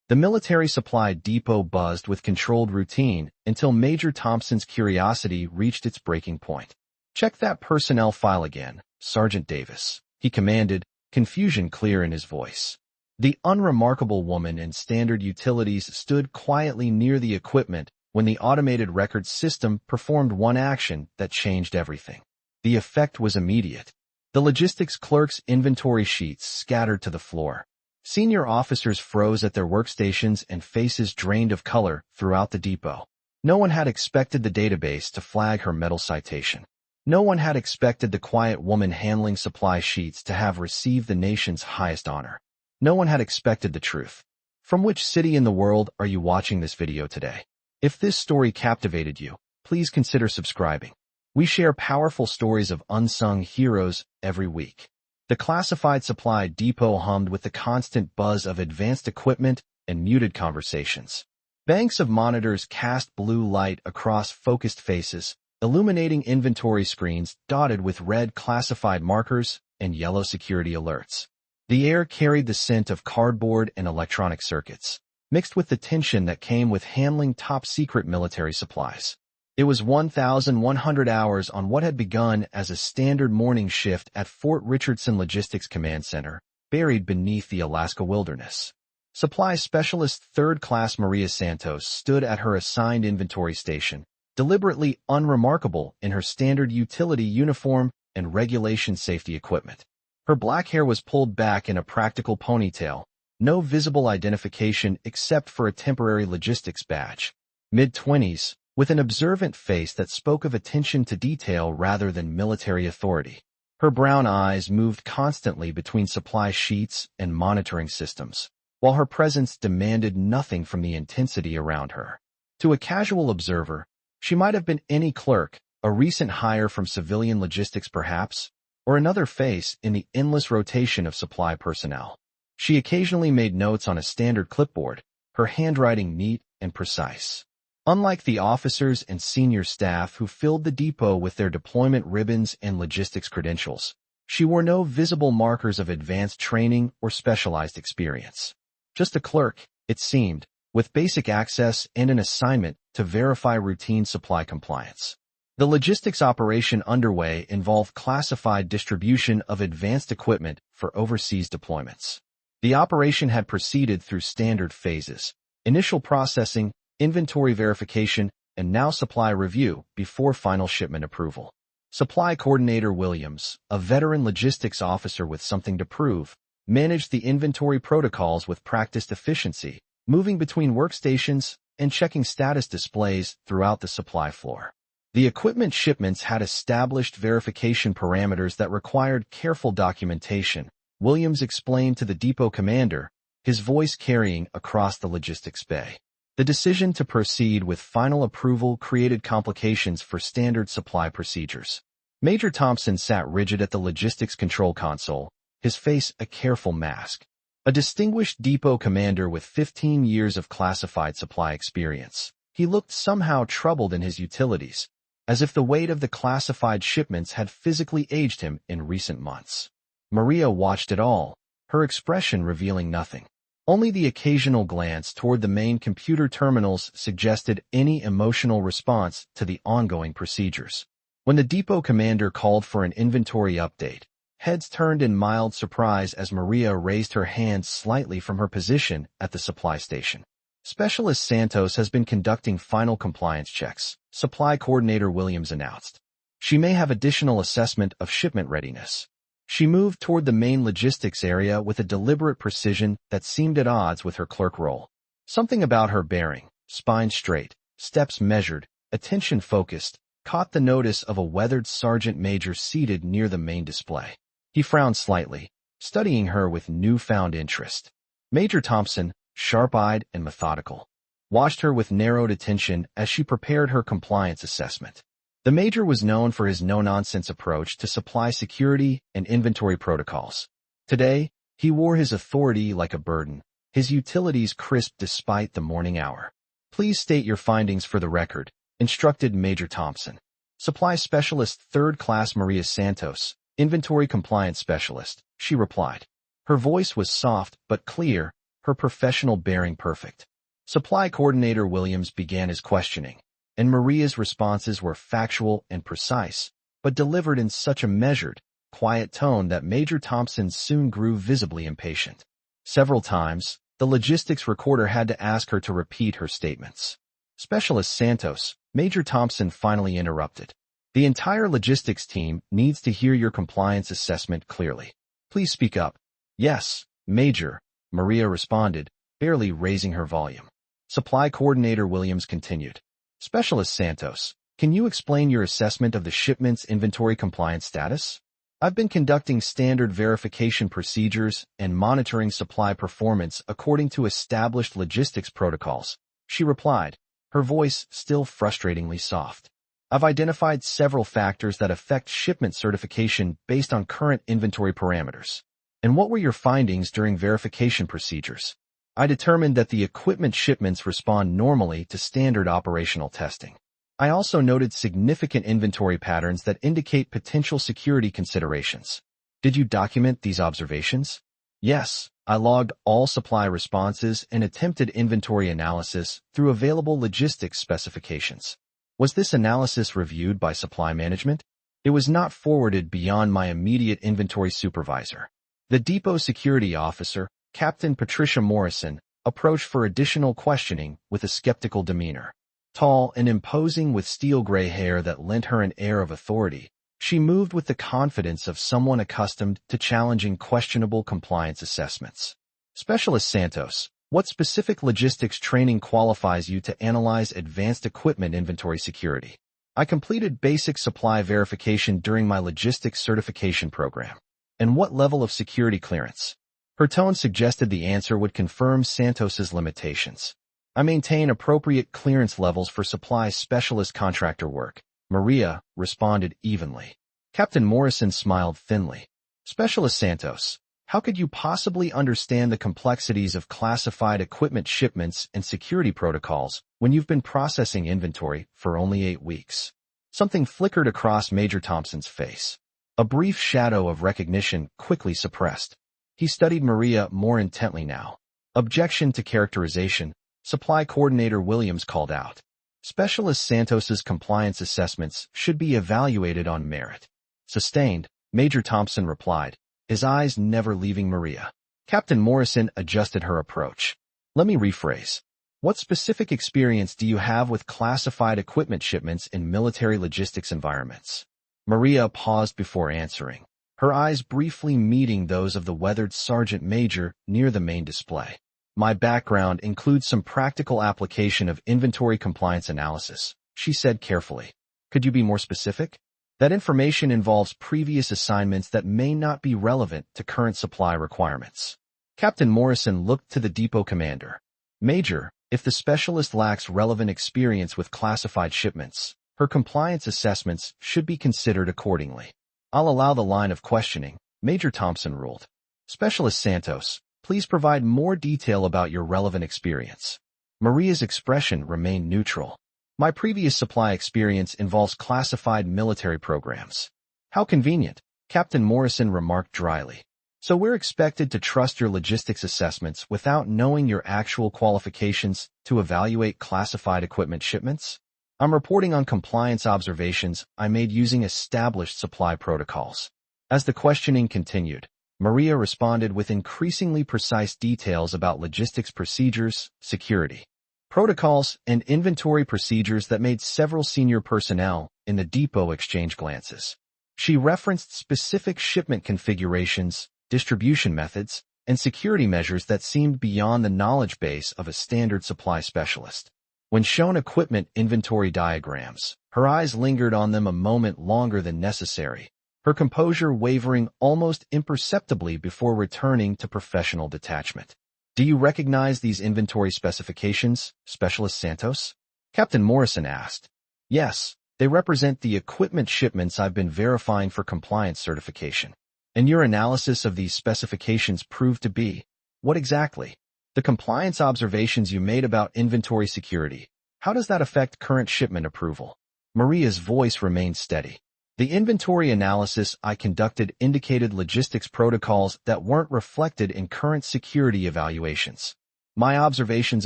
The military supply depot buzzed with controlled routine until Major Thompson's curiosity reached its breaking point. "Check that personnel file again, Sergeant Davis," he commanded, confusion clear in his voice. The unremarkable woman in standard utilities stood quietly near the equipment when the automated records system performed one action that changed everything. The effect was immediate. The logistics clerk's inventory sheets scattered to the floor. Senior officers froze at their workstations and faces drained of color throughout the depot. No one had expected the database to flag her medal citation. No one had expected the quiet woman handling supply sheets to have received the nation's highest honor. No one had expected the truth. From which city in the world are you watching this video today? If this story captivated you, please consider subscribing. We share powerful stories of unsung heroes every week. The classified supply depot hummed with the constant buzz of advanced equipment and muted conversations. Banks of monitors cast blue light across focused faces, illuminating inventory screens dotted with red classified markers and yellow security alerts. The air carried the scent of cardboard and electronic circuits, mixed with the tension that came with handling top-secret military supplies. It was 1,100 hours on what had begun as a standard morning shift at Fort Richardson Logistics Command Center, buried beneath the Alaska wilderness. Supply Specialist Third Class Maria Santos stood at her assigned inventory station, deliberately unremarkable in her standard utility uniform and regulation safety equipment. Her black hair was pulled back in a practical ponytail, no visible identification except for a temporary logistics badge. Mid-20s, with an observant face that spoke of attention to detail rather than military authority. Her brown eyes moved constantly between supply sheets and monitoring systems, while her presence demanded nothing from the intensity around her. To a casual observer, she might have been any clerk, a recent hire from civilian logistics perhaps, or another face in the endless rotation of supply personnel. She occasionally made notes on a standard clipboard, her handwriting neat and precise. Unlike the officers and senior staff who filled the depot with their deployment ribbons and logistics credentials, she wore no visible markers of advanced training or specialized experience. Just a clerk, it seemed, with basic access and an assignment to verify routine supply compliance. The logistics operation underway involved classified distribution of advanced equipment for overseas deployments. The operation had proceeded through standard phases: initial processing, inventory verification, and now supply review before final shipment approval. Supply Coordinator Williams, a veteran logistics officer with something to prove, managed the inventory protocols with practiced efficiency, moving between workstations and checking status displays throughout the supply floor. The equipment shipments had established verification parameters that required careful documentation, Williams explained to the depot commander, his voice carrying across the logistics bay. The decision to proceed with final approval created complications for standard supply procedures. Major Thompson sat rigid at the logistics control console, his face a careful mask. A distinguished depot commander with 15 years of classified supply experience, he looked somehow troubled in his utilities, as if the weight of the classified shipments had physically aged him in recent months. Maria watched it all, her expression revealing nothing. Only the occasional glance toward the main computer terminals suggested any emotional response to the ongoing procedures. When the depot commander called for an inventory update, heads turned in mild surprise as Maria raised her hand slightly from her position at the supply station. Specialist Santos has been conducting final compliance checks, Supply Coordinator Williams announced. She may have additional assessment of shipment readiness. She moved toward the main logistics area with a deliberate precision that seemed at odds with her clerk role. Something about her bearing, spine straight, steps measured, attention focused, caught the notice of a weathered sergeant major seated near the main display. He frowned slightly, studying her with newfound interest. Major Thompson, sharp-eyed and methodical, watched her with narrowed attention as she prepared her compliance assessment. The major was known for his no-nonsense approach to supply security and inventory protocols. Today, he wore his authority like a burden, his utilities crisp despite the morning hour. "Please state your findings for the record," instructed Major Thompson. "Supply Specialist Third Class Maria Santos, Inventory Compliance Specialist," she replied. Her voice was soft but clear, her professional bearing perfect. Supply Coordinator Williams began his questioning, and Maria's responses were factual and precise, but delivered in such a measured, quiet tone that Major Thompson soon grew visibly impatient. Several times, the logistics recorder had to ask her to repeat her statements. Specialist Santos, Major Thompson finally interrupted. The entire logistics team needs to hear your compliance assessment clearly. Please speak up. Yes, Major, Maria responded, barely raising her volume. Supply Coordinator Williams continued. Specialist Santos, can you explain your assessment of the shipment's inventory compliance status? I've been conducting standard verification procedures and monitoring supply performance according to established logistics protocols, she replied, her voice still frustratingly soft. I've identified several factors that affect shipment certification based on current inventory parameters. And what were your findings during verification procedures? I determined that the equipment shipments respond normally to standard operational testing. I also noted significant inventory patterns that indicate potential security considerations. Did you document these observations? Yes, I logged all supply responses and attempted inventory analysis through available logistics specifications. Was this analysis reviewed by supply management? It was not forwarded beyond my immediate inventory supervisor. The depot security officer, Captain Patricia Morrison, approached for additional questioning with a skeptical demeanor. Tall and imposing with steel-gray hair that lent her an air of authority, she moved with the confidence of someone accustomed to challenging questionable compliance assessments. Specialist Santos, what specific logistics training qualifies you to analyze advanced equipment inventory security? I completed basic supply verification during my logistics certification program. And what level of security clearance? Her tone suggested the answer would confirm Santos's limitations. I maintain appropriate clearance levels for supply specialist contractor work, Maria responded evenly. Captain Morrison smiled thinly. Specialist Santos, how could you possibly understand the complexities of classified equipment shipments and security protocols when you've been processing inventory for only 8 weeks? Something flickered across Major Thompson's face. A brief shadow of recognition quickly suppressed. He studied Maria more intently now. Objection to characterization, Supply Coordinator Williams called out. Specialist Santos's compliance assessments should be evaluated on merit. Sustained, Major Thompson replied, his eyes never leaving Maria. Captain Morrison adjusted her approach. Let me rephrase. What specific experience do you have with classified equipment shipments in military logistics environments? Maria paused before answering, her eyes briefly meeting those of the weathered sergeant major near the main display. My background includes some practical application of inventory compliance analysis, she said carefully. Could you be more specific? That information involves previous assignments that may not be relevant to current supply requirements. Captain Morrison looked to the depot commander. Major, if the specialist lacks relevant experience with classified shipments, her compliance assessments should be considered accordingly. I'll allow the line of questioning, Major Thompson ruled. Specialist Santos, please provide more detail about your relevant experience. Maria's expression remained neutral. My previous supply experience involves classified military programs. How convenient, Captain Morrison remarked dryly. So we're expected to trust your logistics assessments without knowing your actual qualifications to evaluate classified equipment shipments? I'm reporting on compliance observations I made using established supply protocols. As the questioning continued, Maria responded with increasingly precise details about logistics procedures, security protocols, and inventory procedures that made several senior personnel in the depot exchange glances. She referenced specific shipment configurations, distribution methods, and security measures that seemed beyond the knowledge base of a standard supply specialist. When shown equipment inventory diagrams, her eyes lingered on them a moment longer than necessary, her composure wavering almost imperceptibly before returning to professional detachment. Do you recognize these inventory specifications, Specialist Santos? Captain Morrison asked. Yes, they represent the equipment shipments I've been verifying for compliance certification. And your analysis of these specifications proved to be, what exactly? The compliance observations you made about inventory security. How does that affect current shipment approval? Maria's voice remained steady. The inventory analysis I conducted indicated logistics protocols that weren't reflected in current security evaluations. My observations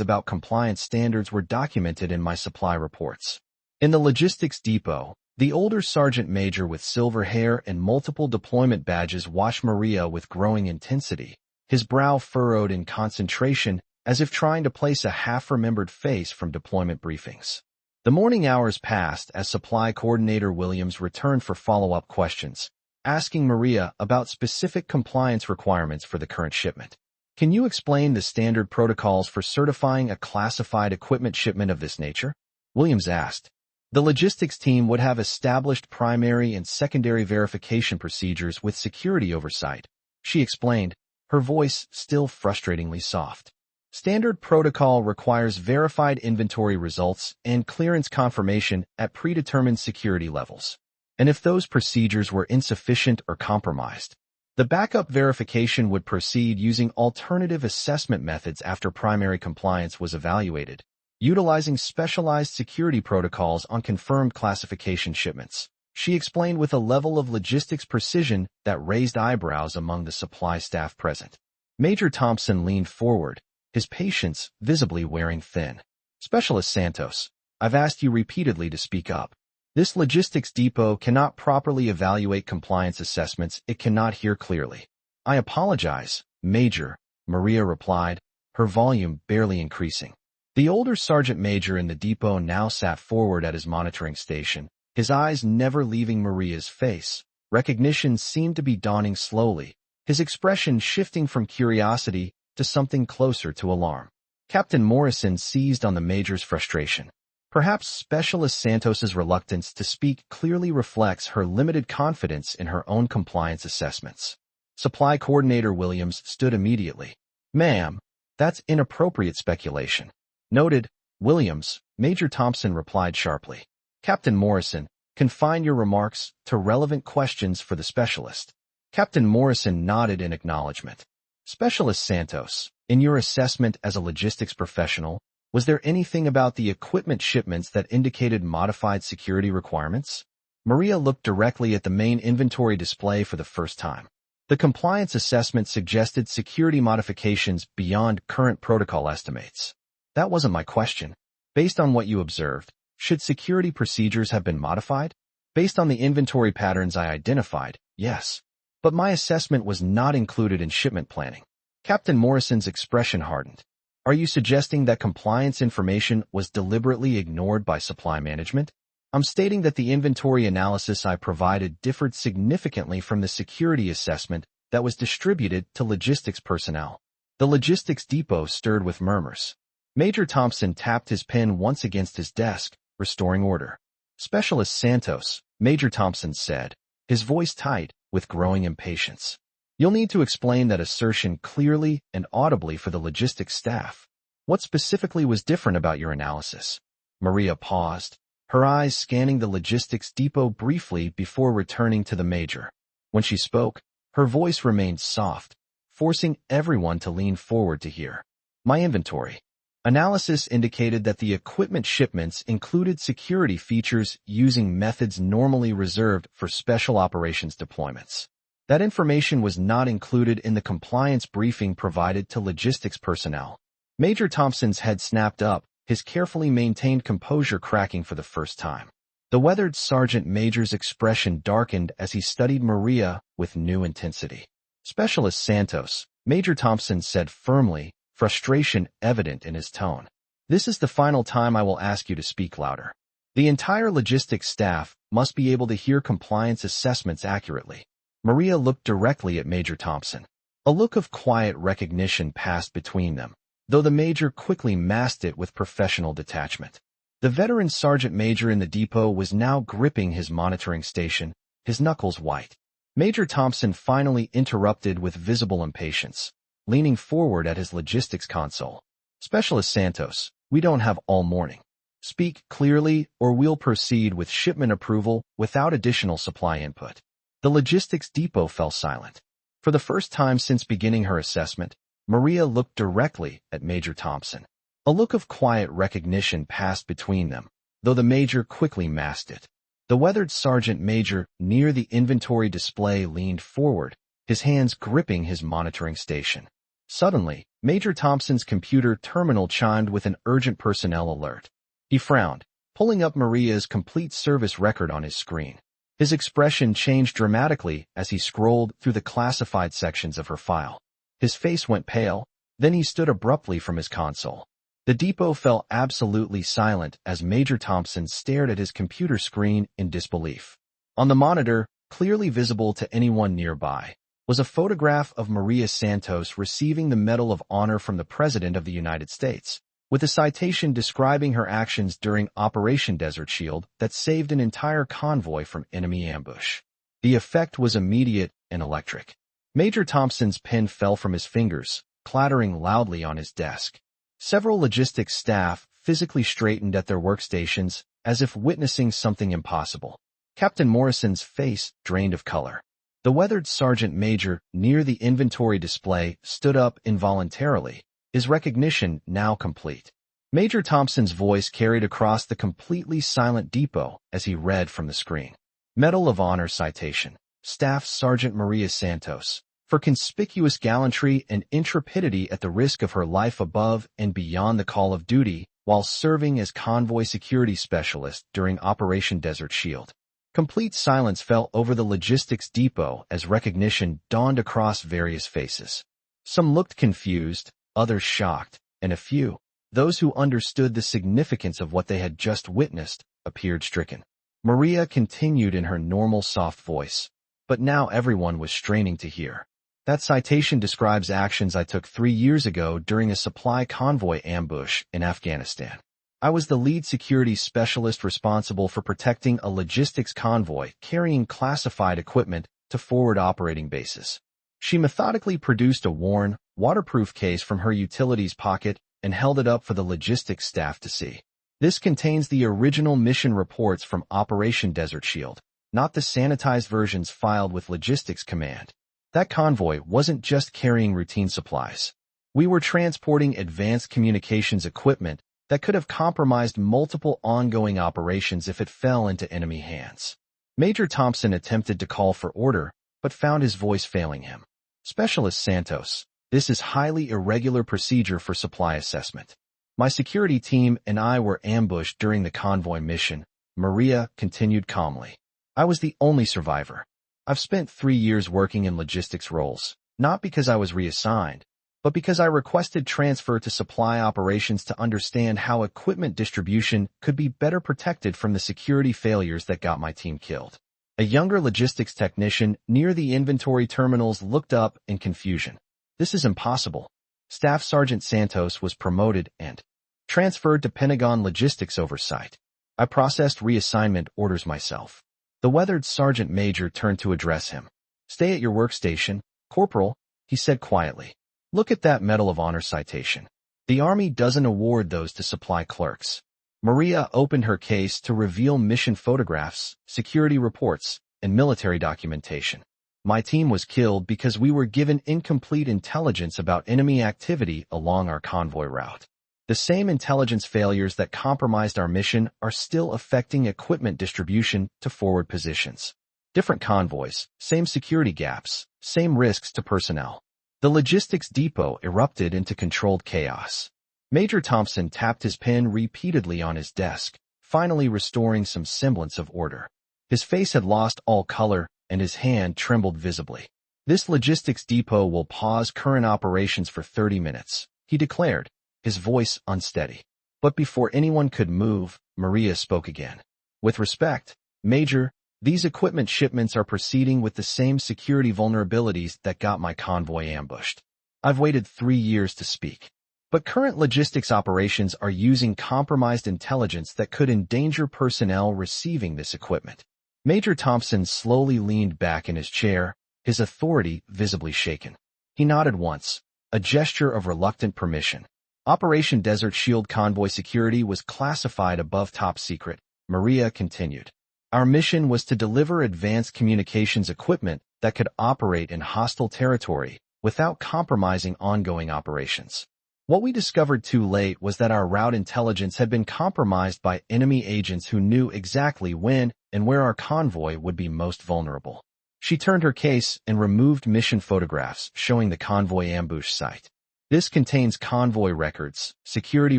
about compliance standards were documented in my supply reports. In the logistics depot, the older sergeant major with silver hair and multiple deployment badges watched Maria with growing intensity, his brow furrowed in concentration as if trying to place a half-remembered face from deployment briefings. The morning hours passed as Supply Coordinator Williams returned for follow-up questions, asking Maria about specific compliance requirements for the current shipment. Can you explain the standard protocols for certifying a classified equipment shipment of this nature? Williams asked. The logistics team would have established primary and secondary verification procedures with security oversight, she explained, her voice still frustratingly soft. Standard protocol requires verified inventory results and clearance confirmation at predetermined security levels. And if those procedures were insufficient or compromised, the backup verification would proceed using alternative assessment methods after primary compliance was evaluated, utilizing specialized security protocols on confirmed classification shipments. She explained with a level of logistics precision that raised eyebrows among the supply staff present. Major Thompson leaned forward, his patience visibly wearing thin. Specialist Santos, I've asked you repeatedly to speak up. This logistics depot cannot properly evaluate compliance assessments it cannot hear clearly. I apologize, Major, Maria replied, her volume barely increasing. The older sergeant major in the depot now sat forward at his monitoring station, his eyes never leaving Maria's face. Recognition seemed to be dawning slowly, his expression shifting from curiosity to something closer to alarm. Captain Morrison seized on the major's frustration. Perhaps Specialist Santos's reluctance to speak clearly reflects her limited confidence in her own compliance assessments. Supply Coordinator Williams stood immediately. Ma'am, that's inappropriate speculation. Noted, Williams, Major Thompson replied sharply. Captain Morrison, confine your remarks to relevant questions for the specialist. Captain Morrison nodded in acknowledgement. Specialist Santos, in your assessment as a logistics professional, was there anything about the equipment shipments that indicated modified security requirements? Maria looked directly at the main inventory display for the first time. The compliance assessment suggested security modifications beyond current protocol estimates. That wasn't my question. Based on what you observed, should security procedures have been modified? Based on the inventory patterns I identified, yes. But my assessment was not included in shipment planning. Captain Morrison's expression hardened. Are you suggesting that compliance information was deliberately ignored by supply management? I'm stating that the inventory analysis I provided differed significantly from the security assessment that was distributed to logistics personnel. The logistics depot stirred with murmurs. Major Thompson tapped his pen once against his desk, restoring order. Specialist Santos, Major Thompson said, his voice tight with growing impatience. You'll need to explain that assertion clearly and audibly for the logistics staff. What specifically was different about your analysis? Maria paused, her eyes scanning the logistics depot briefly before returning to the major. When she spoke, her voice remained soft, forcing everyone to lean forward to hear. My inventory analysis indicated that the equipment shipments included security features using methods normally reserved for special operations deployments. That information was not included in the compliance briefing provided to logistics personnel. Major Thompson's head snapped up, his carefully maintained composure cracking for the first time. The weathered sergeant major's expression darkened as he studied Maria with new intensity. Specialist Santos, Major Thompson said firmly, frustration evident in his tone. This is the final time I will ask you to speak louder. The entire logistics staff must be able to hear compliance assessments accurately. Maria looked directly at Major Thompson. A look of quiet recognition passed between them, though the major quickly masked it with professional detachment. The veteran sergeant major in the depot was now gripping his monitoring station, his knuckles white. Major Thompson finally interrupted with visible impatience, leaning forward at his logistics console. Specialist Santos, we don't have all morning. Speak clearly or we'll proceed with shipment approval without additional supply input. The logistics depot fell silent. For the first time since beginning her assessment, Maria looked directly at Major Thompson. A look of quiet recognition passed between them, though the major quickly masked it. The weathered sergeant major near the inventory display leaned forward, his hands gripping his monitoring station. Suddenly, Major Thompson's computer terminal chimed with an urgent personnel alert. He frowned, pulling up Maria's complete service record on his screen. His expression changed dramatically as he scrolled through the classified sections of her file. His face went pale, then he stood abruptly from his console. The depot fell absolutely silent as Major Thompson stared at his computer screen in disbelief. On the monitor, clearly visible to anyone nearby, was a photograph of Maria Santos receiving the Medal of Honor from the President of the United States, with a citation describing her actions during Operation Desert Shield that saved an entire convoy from enemy ambush. The effect was immediate and electric. Major Thompson's pen fell from his fingers, clattering loudly on his desk. Several logistics staff physically straightened at their workstations as if witnessing something impossible. Captain Morrison's face drained of color. The weathered sergeant major near the inventory display stood up involuntarily, his recognition now complete. Major Thompson's voice carried across the completely silent depot as he read from the screen. Medal of Honor citation. Staff Sergeant Maria Santos, for conspicuous gallantry and intrepidity at the risk of her life above and beyond the call of duty while serving as convoy security specialist during Operation Desert Shield. Complete silence fell over the logistics depot as recognition dawned across various faces. Some looked confused, others shocked, and a few, those who understood the significance of what they had just witnessed, appeared stricken. Maria continued in her normal soft voice, but now everyone was straining to hear. That citation describes actions I took 3 years ago during a supply convoy ambush in Afghanistan. I was the lead security specialist responsible for protecting a logistics convoy carrying classified equipment to forward operating bases. She methodically produced a worn, waterproof case from her utilities pocket and held it up for the logistics staff to see. This contains the original mission reports from Operation Desert Shield, not the sanitized versions filed with Logistics Command. That convoy wasn't just carrying routine supplies. We were transporting advanced communications equipment that could have compromised multiple ongoing operations if it fell into enemy hands. Major Thompson attempted to call for order, but found his voice failing him. Specialist Santos, this is highly irregular procedure for supply assessment. My security team and I were ambushed during the convoy mission, Maria continued calmly. I was the only survivor. I've spent 3 years working in logistics roles, not because I was reassigned, but because I requested transfer to supply operations to understand how equipment distribution could be better protected from the security failures that got my team killed. A younger logistics technician near the inventory terminals looked up in confusion. This is impossible. Staff Sergeant Santos was promoted and transferred to Pentagon Logistics Oversight. I processed reassignment orders myself. The weathered sergeant major turned to address him. Stay at your workstation, Corporal, he said quietly. Look at that Medal of Honor citation. The Army doesn't award those to supply clerks. Maria opened her case to reveal mission photographs, security reports, and military documentation. My team was killed because we were given incomplete intelligence about enemy activity along our convoy route. The same intelligence failures that compromised our mission are still affecting equipment distribution to forward positions. Different convoys, same security gaps, same risks to personnel. The logistics depot erupted into controlled chaos. Major Thompson tapped his pen repeatedly on his desk, finally restoring some semblance of order. His face had lost all color, and his hand trembled visibly. This logistics depot will pause current operations for 30 minutes, he declared, his voice unsteady. But before anyone could move, Maria spoke again. With respect, Major, these equipment shipments are proceeding with the same security vulnerabilities that got my convoy ambushed. I've waited 3 years to speak. But current logistics operations are using compromised intelligence that could endanger personnel receiving this equipment. Major Thompson slowly leaned back in his chair, his authority visibly shaken. He nodded once, a gesture of reluctant permission. Operation Desert Shield convoy security was classified above top secret, Maria continued. Our mission was to deliver advanced communications equipment that could operate in hostile territory without compromising ongoing operations. What we discovered too late was that our route intelligence had been compromised by enemy agents who knew exactly when and where our convoy would be most vulnerable. She turned her case and removed mission photographs showing the convoy ambush site. This contains convoy records, security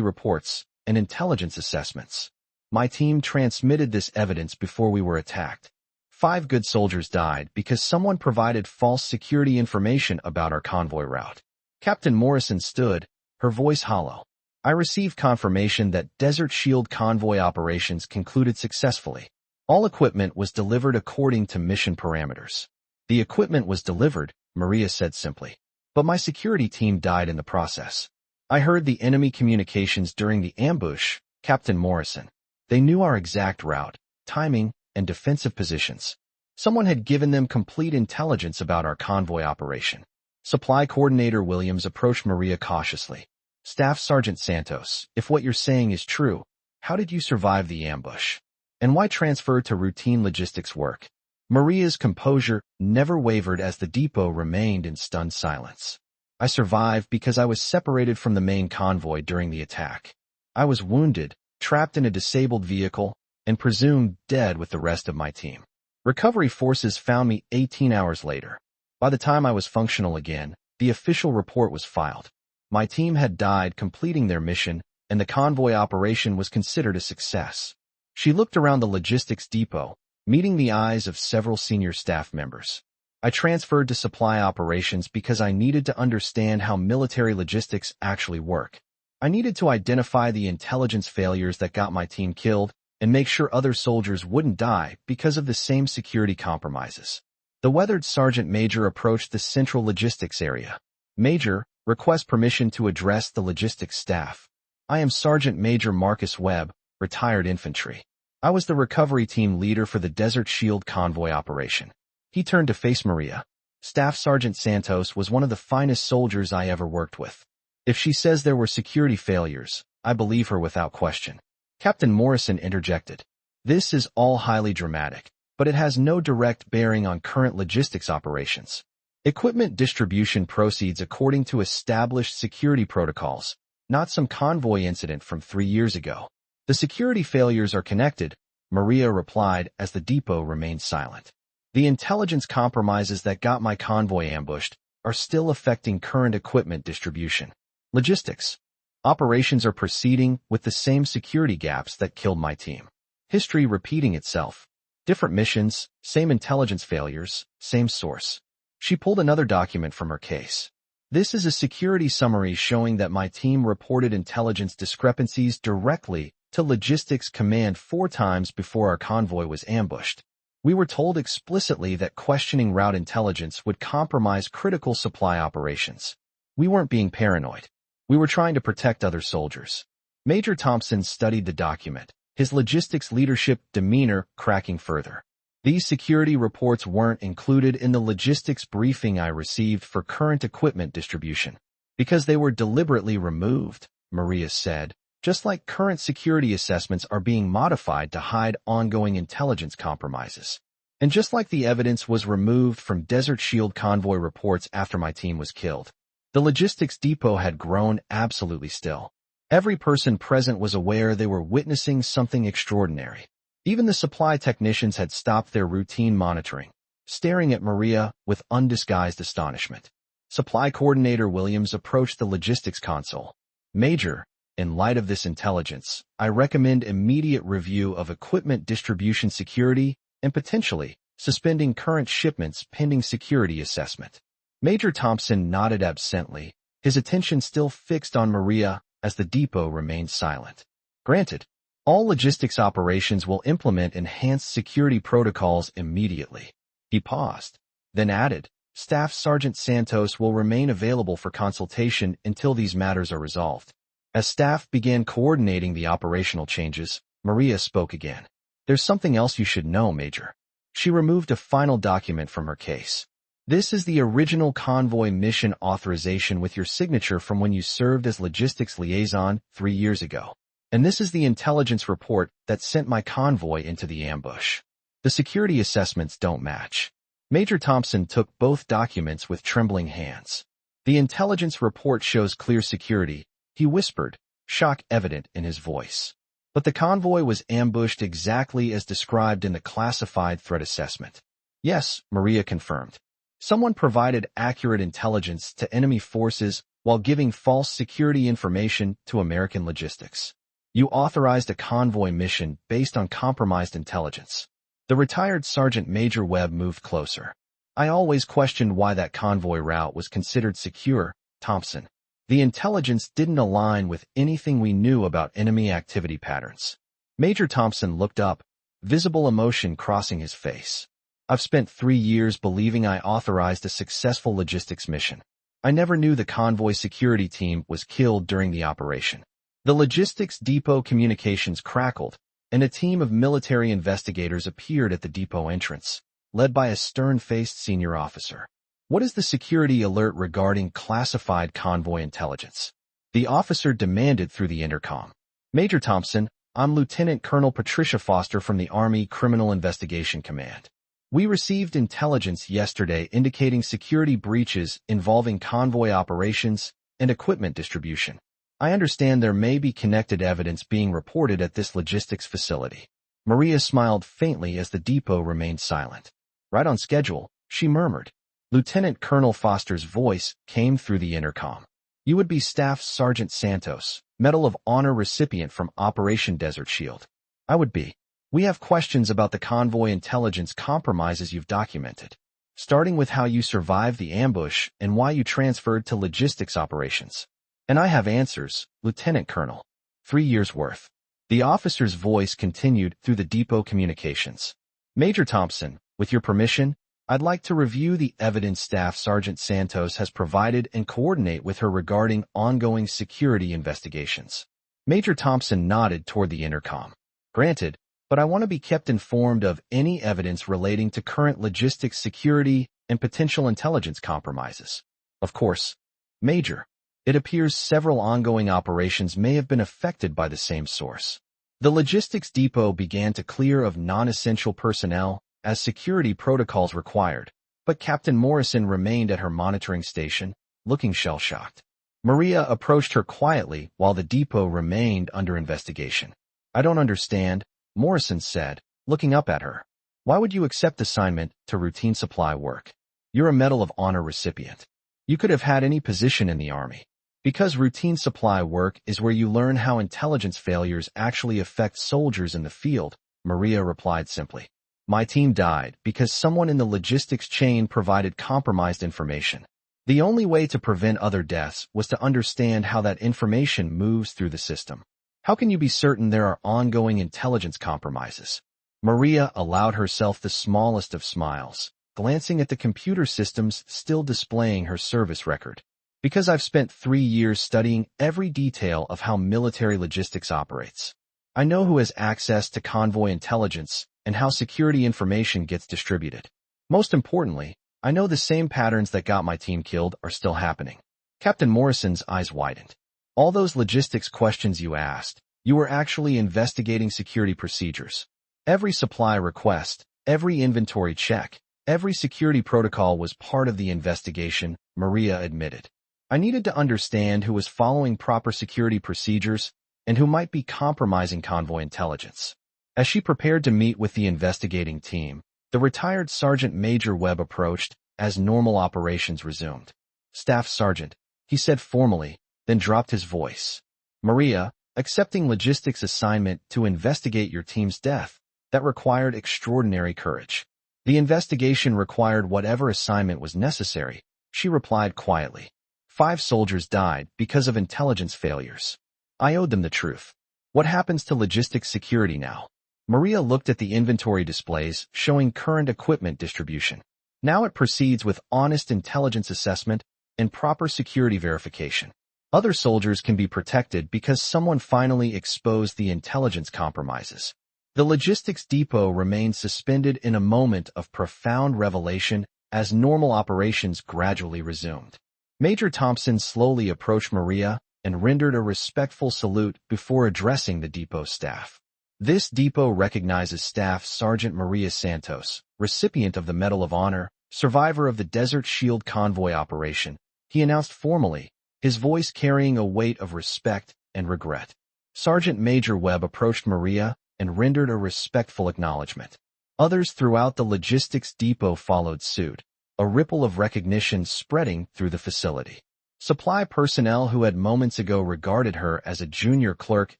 reports, and intelligence assessments. My team transmitted this evidence before we were attacked. 5 good soldiers died because someone provided false security information about our convoy route. Captain Morrison stood, her voice hollow. I received confirmation that Desert Shield convoy operations concluded successfully. All equipment was delivered according to mission parameters. The equipment was delivered, Maria said simply. But my security team died in the process. I heard the enemy communications during the ambush, Captain Morrison. They knew our exact route, timing, and defensive positions. Someone had given them complete intelligence about our convoy operation. Supply Coordinator Williams approached Maria cautiously. Staff Sergeant Santos, if what you're saying is true, how did you survive the ambush? And why transfer to routine logistics work? Maria's composure never wavered as the depot remained in stunned silence. I survived because I was separated from the main convoy during the attack. I was wounded, trapped in a disabled vehicle, and presumed dead with the rest of my team. Recovery forces found me 18 hours later. By the time I was functional again, the official report was filed. My team had died completing their mission, and the convoy operation was considered a success. She looked around the logistics depot, meeting the eyes of several senior staff members. I transferred to supply operations because I needed to understand how military logistics actually work. I needed to identify the intelligence failures that got my team killed and make sure other soldiers wouldn't die because of the same security compromises. The weathered sergeant major approached the central logistics area. Major, request permission to address the logistics staff. I am Sergeant Major Marcus Webb, retired infantry. I was the recovery team leader for the Desert Shield convoy operation. He turned to face Maria. Staff Sergeant Santos was one of the finest soldiers I ever worked with. If she says there were security failures, I believe her without question. Captain Morrison interjected. This is all highly dramatic, but it has no direct bearing on current logistics operations. Equipment distribution proceeds according to established security protocols, not some convoy incident from 3 years ago. The security failures are connected, Maria replied as the depot remained silent. The intelligence compromises that got my convoy ambushed are still affecting current equipment distribution. Logistics. Operations are proceeding with the same security gaps that killed my team. History repeating itself. Different missions, same intelligence failures, same source. She pulled another document from her case. This is a security summary showing that my team reported intelligence discrepancies directly to Logistics Command 4 times before our convoy was ambushed. We were told explicitly that questioning route intelligence would compromise critical supply operations. We weren't being paranoid. We were trying to protect other soldiers. Major Thompson studied the document, his logistics leadership demeanor cracking further. These security reports weren't included in the logistics briefing I received for current equipment distribution. Because they were deliberately removed, Maria said, just like current security assessments are being modified to hide ongoing intelligence compromises. And just like the evidence was removed from Desert Shield convoy reports after my team was killed. The logistics depot had grown absolutely still. Every person present was aware they were witnessing something extraordinary. Even the supply technicians had stopped their routine monitoring, staring at Maria with undisguised astonishment. Supply Coordinator Williams approached the logistics console. Major, in light of this intelligence, I recommend immediate review of equipment distribution security and potentially suspending current shipments pending security assessment. Major Thompson nodded absently, his attention still fixed on Maria as the depot remained silent. Granted, all logistics operations will implement enhanced security protocols immediately. He paused, then added, Staff Sergeant Santos will remain available for consultation until these matters are resolved. As staff began coordinating the operational changes, Maria spoke again. There's something else you should know, Major. She removed a final document from her case. This is the original convoy mission authorization with your signature from when you served as logistics liaison 3 years ago. And this is the intelligence report that sent my convoy into the ambush. The security assessments don't match. Major Thompson took both documents with trembling hands. The intelligence report shows clear security, he whispered, shock evident in his voice. But the convoy was ambushed exactly as described in the classified threat assessment. Yes, Maria confirmed. Someone provided accurate intelligence to enemy forces while giving false security information to American logistics. You authorized a convoy mission based on compromised intelligence. The retired Sergeant Major Webb moved closer. I always questioned why that convoy route was considered secure, Thompson. The intelligence didn't align with anything we knew about enemy activity patterns. Major Thompson looked up, visible emotion crossing his face. I've spent 3 years believing I authorized a successful logistics mission. I never knew the convoy security team was killed during the operation. The logistics depot communications crackled, and a team of military investigators appeared at the depot entrance, led by a stern-faced senior officer. What is the security alert regarding classified convoy intelligence? The officer demanded through the intercom. Major Thompson, I'm Lieutenant Colonel Patricia Foster from the Army Criminal Investigation Command. We received intelligence yesterday indicating security breaches involving convoy operations and equipment distribution. I understand there may be connected evidence being reported at this logistics facility. Maria smiled faintly as the depot remained silent. Right on schedule, she murmured. Lieutenant Colonel Foster's voice came through the intercom. You would be Staff Sergeant Santos, Medal of Honor recipient from Operation Desert Shield. I would be. We have questions about the convoy intelligence compromises you've documented, starting with how you survived the ambush and why you transferred to logistics operations. And I have answers, Lieutenant Colonel. 3 years' worth. The officer's voice continued through the depot communications. Major Thompson, with your permission, I'd like to review the evidence Staff Sergeant Santos has provided and coordinate with her regarding ongoing security investigations. Major Thompson nodded toward the intercom. Granted, but I want to be kept informed of any evidence relating to current logistics security and potential intelligence compromises. Of course, Major, it appears several ongoing operations may have been affected by the same source. The logistics depot began to clear of non-essential personnel as security protocols required, but Captain Morrison remained at her monitoring station, looking shell-shocked. Maria approached her quietly while the depot remained under investigation. I don't understand, Morrison said, looking up at her. Why would you accept assignment to routine supply work? You're a Medal of Honor recipient. You could have had any position in the Army. Because routine supply work is where you learn how intelligence failures actually affect soldiers in the field, Maria replied simply. My team died because someone in the logistics chain provided compromised information. The only way to prevent other deaths was to understand how that information moves through the system. How can you be certain there are ongoing intelligence compromises? Maria allowed herself the smallest of smiles, glancing at the computer systems still displaying her service record. Because I've spent 3 years studying every detail of how military logistics operates. I know who has access to convoy intelligence and how security information gets distributed. Most importantly, I know the same patterns that got my team killed are still happening. Captain Morrison's eyes widened. All those logistics questions you asked, you were actually investigating security procedures. Every supply request, every inventory check, every security protocol was part of the investigation, Maria admitted. I needed to understand who was following proper security procedures and who might be compromising convoy intelligence. As she prepared to meet with the investigating team, the retired Sergeant Major Webb approached as normal operations resumed. Staff Sergeant, he said formally, then dropped his voice. Maria, accepting logistics assignment to investigate your team's death, that required extraordinary courage. The investigation required whatever assignment was necessary, she replied quietly. 5 soldiers died because of intelligence failures. I owed them the truth. What happens to logistics security now? Maria looked at the inventory displays showing current equipment distribution. Now it proceeds with honest intelligence assessment and proper security verification. Other soldiers can be protected because someone finally exposed the intelligence compromises. The logistics depot remained suspended in a moment of profound revelation as normal operations gradually resumed. Major Thompson slowly approached Maria and rendered a respectful salute before addressing the depot staff. This depot recognizes Staff Sergeant Maria Santos, recipient of the Medal of Honor, survivor of the Desert Shield convoy operation, he announced formally, his voice carrying a weight of respect and regret. Sergeant Major Webb approached Maria and rendered a respectful acknowledgement. Others throughout the logistics depot followed suit, a ripple of recognition spreading through the facility. Supply personnel who had moments ago regarded her as a junior clerk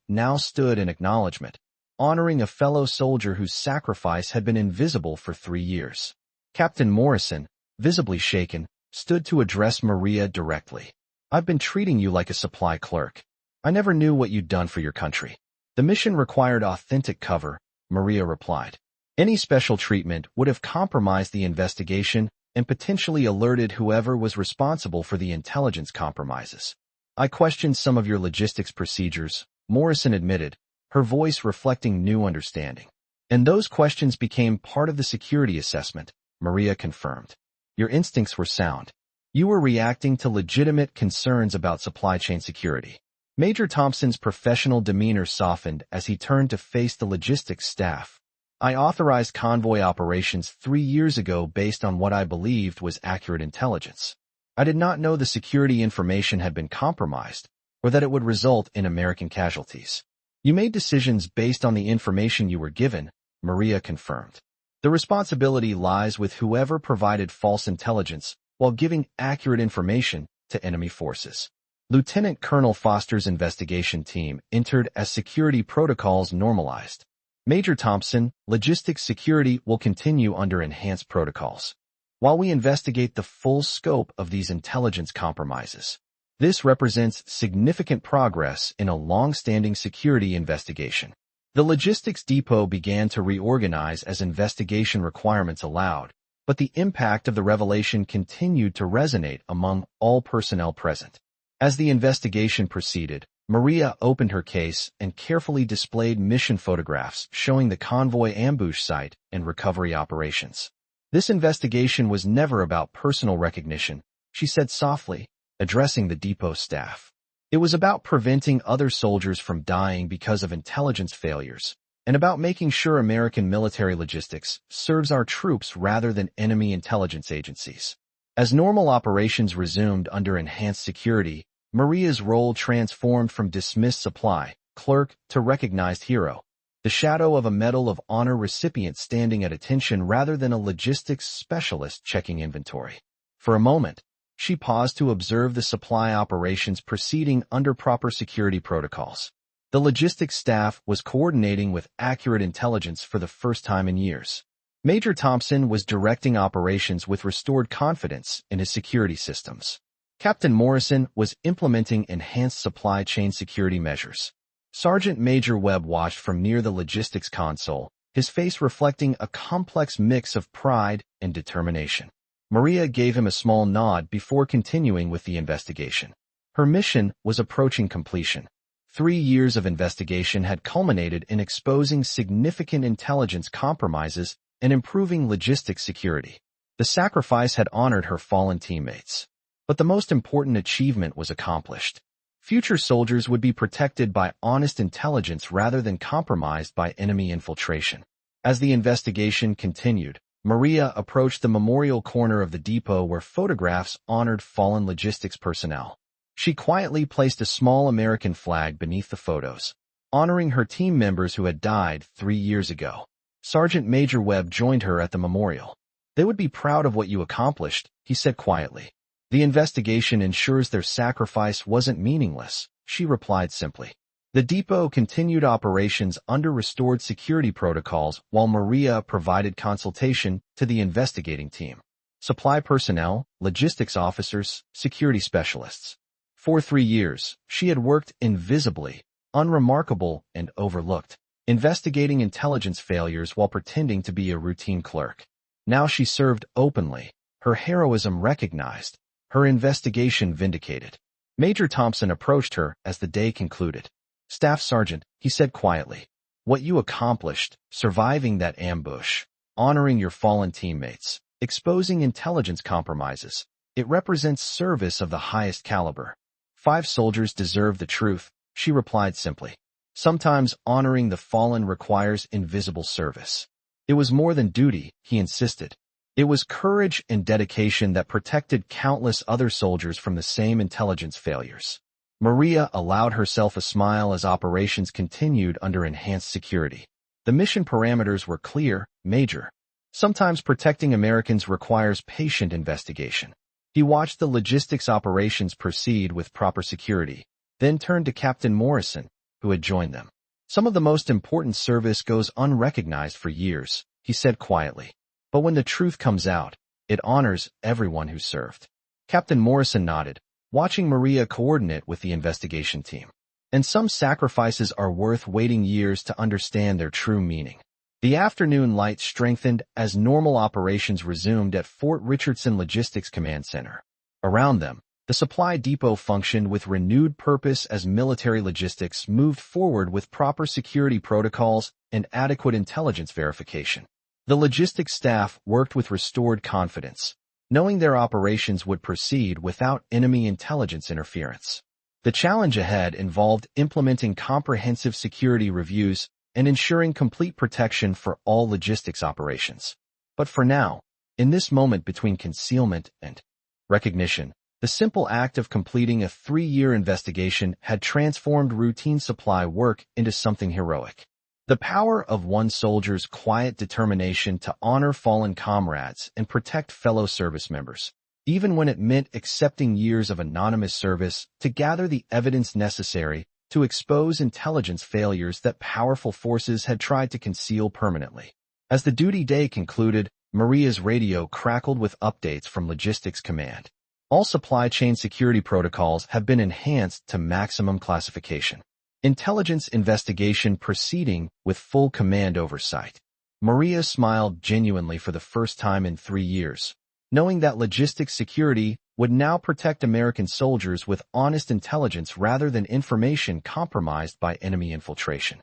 now stood in acknowledgement, honoring a fellow soldier whose sacrifice had been invisible for 3 years. Captain Morrison, visibly shaken, stood to address Maria directly. "I've been treating you like a supply clerk. I never knew what you'd done for your country." "The mission required authentic cover," Maria replied. "Any special treatment would have compromised the investigation and potentially alerted whoever was responsible for the intelligence compromises. I questioned some of your logistics procedures," Morrison admitted, her voice reflecting new understanding. "And those questions became part of the security assessment," Maria confirmed. "Your instincts were sound. You were reacting to legitimate concerns about supply chain security." Major Thompson's professional demeanor softened as he turned to face the logistics staff. "I authorized convoy operations 3 years ago based on what I believed was accurate intelligence. I did not know the security information had been compromised, or that it would result in American casualties." "You made decisions based on the information you were given," Maria confirmed. "The responsibility lies with whoever provided false intelligence while giving accurate information to enemy forces." Lieutenant Colonel Foster's investigation team entered as security protocols normalized. "Major Thompson, logistics security will continue under enhanced protocols while we investigate the full scope of these intelligence compromises. This represents significant progress in a long-standing security investigation." The logistics depot began to reorganize as investigation requirements allowed, but the impact of the revelation continued to resonate among all personnel present. As the investigation proceeded, Maria opened her case and carefully displayed mission photographs showing the convoy ambush site and recovery operations. "This investigation was never about personal recognition," she said softly, addressing the depot staff. "It was about preventing other soldiers from dying because of intelligence failures, and about making sure American military logistics serves our troops rather than enemy intelligence agencies." As normal operations resumed under enhanced security, Maria's role transformed from dismissed supply clerk to recognized hero, the shadow of a Medal of Honor recipient standing at attention rather than a logistics specialist checking inventory. For a moment, she paused to observe the supply operations proceeding under proper security protocols. The logistics staff was coordinating with accurate intelligence for the first time in years. Major Thompson was directing operations with restored confidence in his security systems. Captain Morrison was implementing enhanced supply chain security measures. Sergeant Major Webb watched from near the logistics console, his face reflecting a complex mix of pride and determination. Maria gave him a small nod before continuing with the investigation. Her mission was approaching completion. 3 years of investigation had culminated in exposing significant intelligence compromises and improving logistics security. The sacrifice had honored her fallen teammates. But the most important achievement was accomplished. Future soldiers would be protected by honest intelligence rather than compromised by enemy infiltration. As the investigation continued, Maria approached the memorial corner of the depot where photographs honored fallen logistics personnel. She quietly placed a small American flag beneath the photos, honoring her team members who had died 3 years ago. Sergeant Major Webb joined her at the memorial. "They would be proud of what you accomplished," he said quietly. "The investigation ensures their sacrifice wasn't meaningless," she replied simply. The depot continued operations under restored security protocols while Maria provided consultation to the investigating team. Supply personnel, logistics officers, security specialists. For 3 years, she had worked invisibly, unremarkable, and overlooked, investigating intelligence failures while pretending to be a routine clerk. Now she served openly, her heroism recognized, her investigation vindicated. Major Thompson approached her as the day concluded. "Staff Sergeant," he said quietly, "what you accomplished, surviving that ambush, honoring your fallen teammates, exposing intelligence compromises, it represents service of the highest caliber. 5 soldiers deserve the truth," she replied simply. "Sometimes honoring the fallen requires invisible service." It was more than duty, he insisted. It was courage and dedication that protected countless other soldiers from the same intelligence failures. Maria allowed herself a smile as operations continued under enhanced security. The mission parameters were clear, Major. Sometimes protecting Americans requires patient investigation. He watched the logistics operations proceed with proper security, then turned to Captain Morrison, who had joined them. Some of the most important service goes unrecognized for years, he said quietly. But when the truth comes out, it honors everyone who served. Captain Morrison nodded, watching Maria coordinate with the investigation team. And some sacrifices are worth waiting years to understand their true meaning. The afternoon light strengthened as normal operations resumed at Fort Richardson Logistics Command Center. Around them, the supply depot functioned with renewed purpose as military logistics moved forward with proper security protocols and adequate intelligence verification. The logistics staff worked with restored confidence, knowing their operations would proceed without enemy intelligence interference. The challenge ahead involved implementing comprehensive security reviews and ensuring complete protection for all logistics operations. But for now, in this moment between concealment and recognition, the simple act of completing a 3-year investigation had transformed routine supply work into something heroic. The power of one soldier's quiet determination to honor fallen comrades and protect fellow service members, even when it meant accepting years of anonymous service to gather the evidence necessary to expose intelligence failures that powerful forces had tried to conceal permanently. As the duty day concluded, Maria's radio crackled with updates from Logistics Command. All supply chain security protocols have been enhanced to maximum classification. Intelligence investigation proceeding with full command oversight. Maria smiled genuinely for the first time in 3 years, knowing that logistics security would now protect American soldiers with honest intelligence rather than information compromised by enemy infiltration.